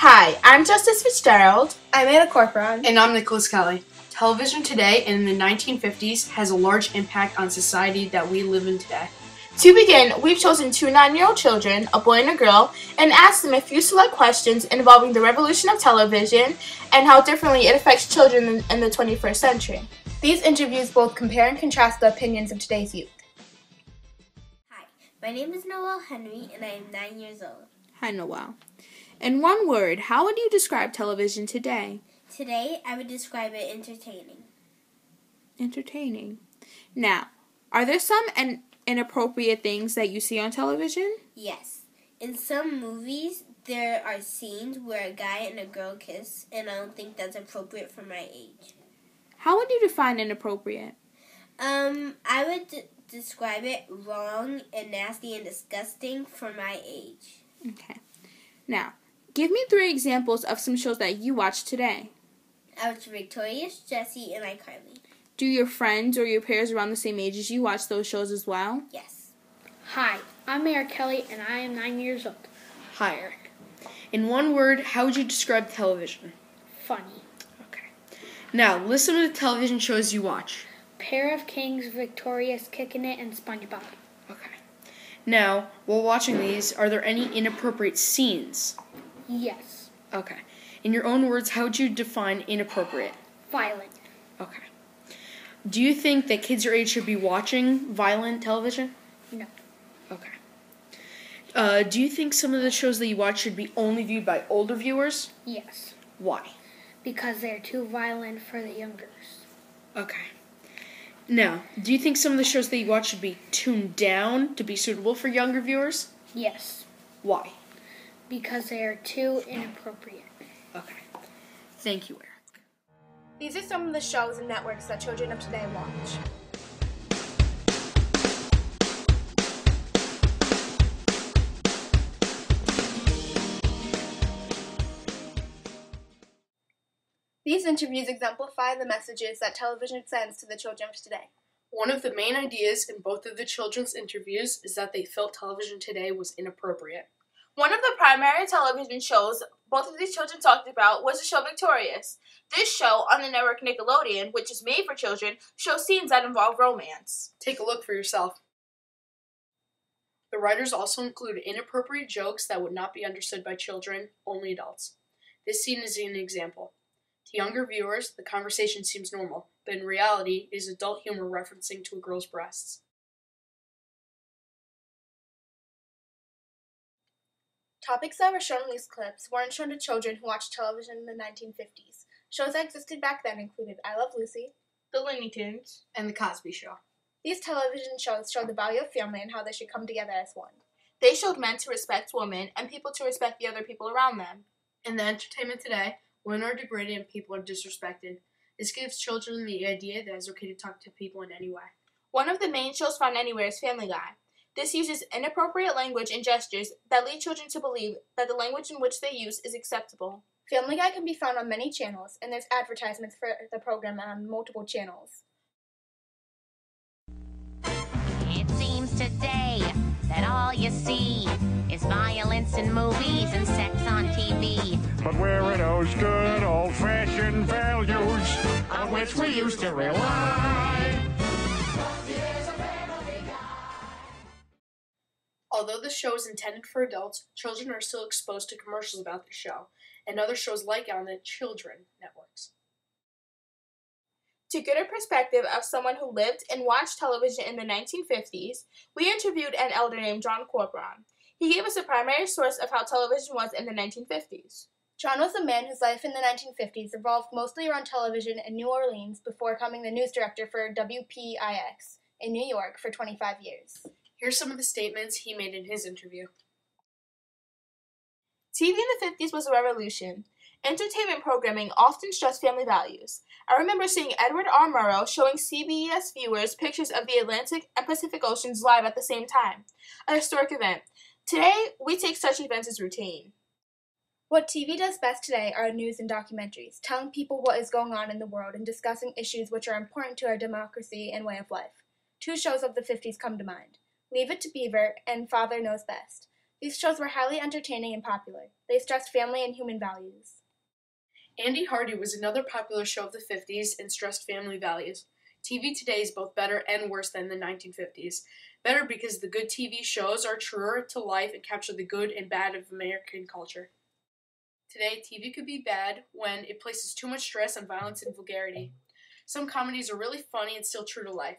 Hi, I'm Justice Fitzgerald. I'm Anna Corporon. And I'm Nicholas Kelly. Television today and in the 1950s has a large impact on society that we live in today. To begin, we've chosen two 9-year-old children, a boy and a girl, and asked them a few select questions involving the revolution of television and how differently it affects children in the 21st century. These interviews both compare and contrast the opinions of today's youth. Hi, my name is Noelle Henry and I am 9 years old. Hi, Noelle. In one word, how would you describe television today? Today, I would describe it entertaining. Entertaining. Now, are there some inappropriate things that you see on television? Yes. In some movies, there are scenes where a guy and a girl kiss, and I don't think that's appropriate for my age. How would you define inappropriate? I would describe it wrong and nasty and disgusting for my age. Okay. Now, give me 3 examples of some shows that you watch today. I watch Victorious, Jessie, and iCarly. Do your friends or your peers around the same age as you watch those shows as well? Yes. Hi, I'm Eric Kelly, and I am 9 years old. Hi, Eric. In one word, how would you describe television? Funny. Okay. Now, listen to the television shows you watch. Pair of Kings, Victorious, Kickin' It, and SpongeBob. Okay. Now, while watching these, are there any inappropriate scenes? Yes. Okay. In your own words, how would you define inappropriate? Violent. Okay. Do you think that kids your age should be watching violent television? No. Okay. Do you think some of the shows that you watch should be only viewed by older viewers? Yes. Why? Because they're too violent for the youngers. Okay. Now, do you think some of the shows that you watch should be tuned down to be suitable for younger viewers? Yes. Why? Because they are too inappropriate. Okay. Thank you, Eric. These are some of the shows and networks that children of today watch. These interviews exemplify the messages that television sends to the children of today. One of the main ideas in both of the children's interviews is that they felt television today was inappropriate. One of the primary television shows both of these children talked about was the show Victorious. This show on the network Nickelodeon, which is made for children, shows scenes that involve romance. Take a look for yourself. The writers also include inappropriate jokes that would not be understood by children, only adults. This scene is an example. To younger viewers, the conversation seems normal, but in reality, it is adult humor referencing to a girl's breasts. Topics that were shown in these clips weren't shown to children who watched television in the 1950s. Shows that existed back then included I Love Lucy, The Looney Tunes, And The Cosby Show. These television shows showed the value of family and how they should come together as one. They showed men to respect women and people to respect the other people around them. In the entertainment today, women are degraded and people are disrespected. This gives children the idea that it's okay to talk to people in any way. One of the main shows found anywhere is Family Guy. This uses inappropriate language and gestures that lead children to believe that the language in which they use is acceptable. Family Guy can be found on many channels, and there's advertisements for the program on multiple channels. It seems today that all you see is violence in movies and sex on TV. But where are those good old-fashioned values on which we used to rely? Although the show is intended for adults, children are still exposed to commercials about the show and other shows like it on the children networks. To get a perspective of someone who lived and watched television in the 1950s, we interviewed an elder named John Corporon. He gave us a primary source of how television was in the 1950s. John was a man whose life in the 1950s revolved mostly around television in New Orleans before becoming the news director for WPIX in New York for 25 years. Here's some of the statements he made in his interview. TV in the 50s was a revolution. Entertainment programming often stressed family values. I remember seeing Edward R. Murrow showing CBS viewers pictures of the Atlantic and Pacific Oceans live at the same time. A historic event. Today, we take such events as routine. What TV does best today are news and documentaries, telling people what is going on in the world and discussing issues which are important to our democracy and way of life. 2 shows of the 50s come to mind: Leave It to Beaver and Father Knows Best. These shows were highly entertaining and popular. They stressed family and human values. Andy Hardy was another popular show of the 50s and stressed family values. TV today is both better and worse than the 1950s. Better because the good TV shows are truer to life and capture the good and bad of American culture. Today, TV could be bad when it places too much stress on violence and vulgarity. Some comedies are really funny and still true to life.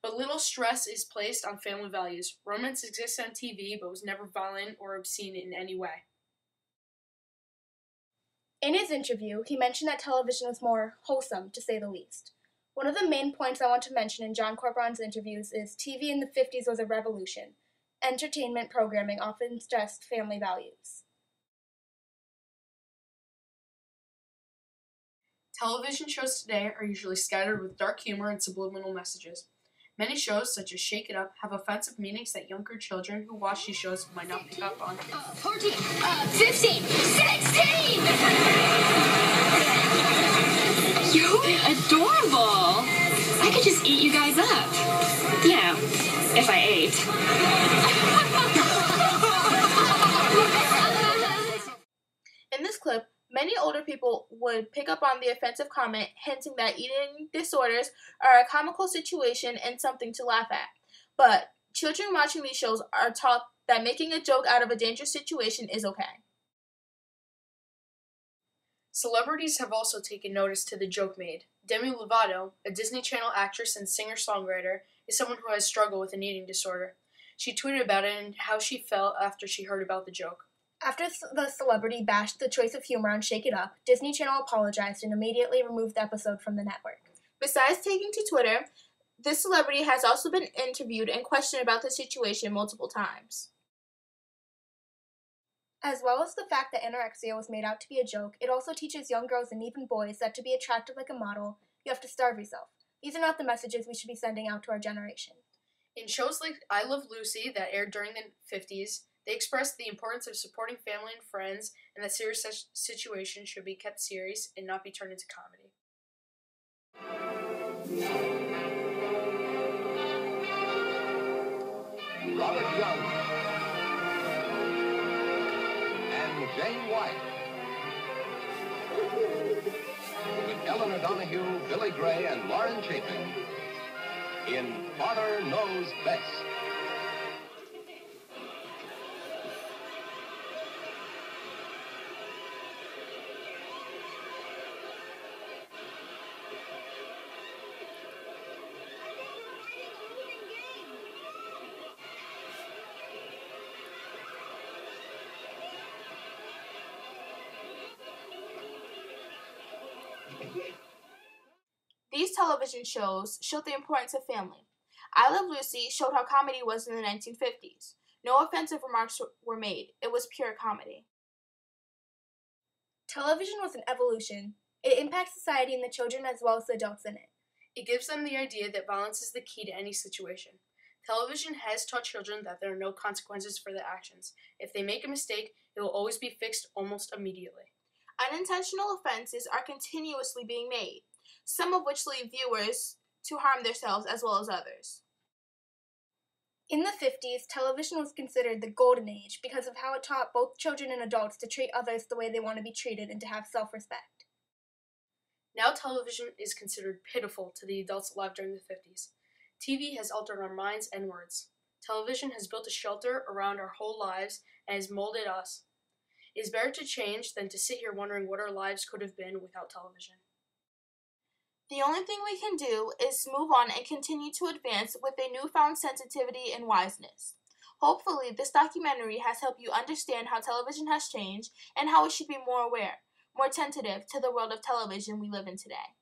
But little stress is placed on family values. Romance exists on TV but was never violent or obscene in any way. In his interview, he mentioned that television was more wholesome, to say the least. One of the main points I want to mention in John Corbron's interviews is TV in the 50s was a revolution. Entertainment programming often stressed family values. Television shows today are usually scattered with dark humor and subliminal messages. Many shows, such as Shake It Up, have offensive meanings that younger children who watch these shows might not pick up on. 14, 15, 16! You're adorable! I could just eat you guys up. You know, if I ate. In this clip, many older people would pick up on the offensive comment hinting that eating disorders are a comical situation and something to laugh at. But children watching these shows are taught that making a joke out of a dangerous situation is okay. Celebrities have also taken notice to the joke made. Demi Lovato, a Disney Channel actress and singer-songwriter, is someone who has struggled with an eating disorder. She tweeted about it and how she felt after she heard about the joke. After the celebrity bashed the choice of humor on Shake It Up, Disney Channel apologized and immediately removed the episode from the network. Besides taking to Twitter, this celebrity has also been interviewed and questioned about the situation multiple times. As well as the fact that anorexia was made out to be a joke, it also teaches young girls and even boys that to be attractive like a model, you have to starve yourself. These are not the messages we should be sending out to our generation. In shows like I Love Lucy that aired during the 50s, they expressed the importance of supporting family and friends and that serious situations should be kept serious and not be turned into comedy. Robert Young and Jane White, with Eleanor Donahue, Billy Gray, and Lauren Chapin in Father Knows Best. These television shows showed the importance of family. I Love Lucy showed how comedy was in the 1950s. No offensive remarks were made. It was pure comedy. Television was an evolution. It impacts society and the children as well as the adults in it. It gives them the idea that violence is the key to any situation. Television has taught children that there are no consequences for their actions. If they make a mistake, it will always be fixed almost immediately. Unintentional offenses are continuously being made, some of which lead viewers to harm themselves as well as others. In the 50s, television was considered the golden age because of how it taught both children and adults to treat others the way they want to be treated and to have self-respect. Now television is considered pitiful to the adults alive during the 50s. TV has altered our minds and words. Television has built a shelter around our whole lives and has molded us. It is better to change than to sit here wondering what our lives could have been without television. The only thing we can do is move on and continue to advance with a newfound sensitivity and wiseness. Hopefully, this documentary has helped you understand how television has changed and how we should be more aware, more attentive to the world of television we live in today.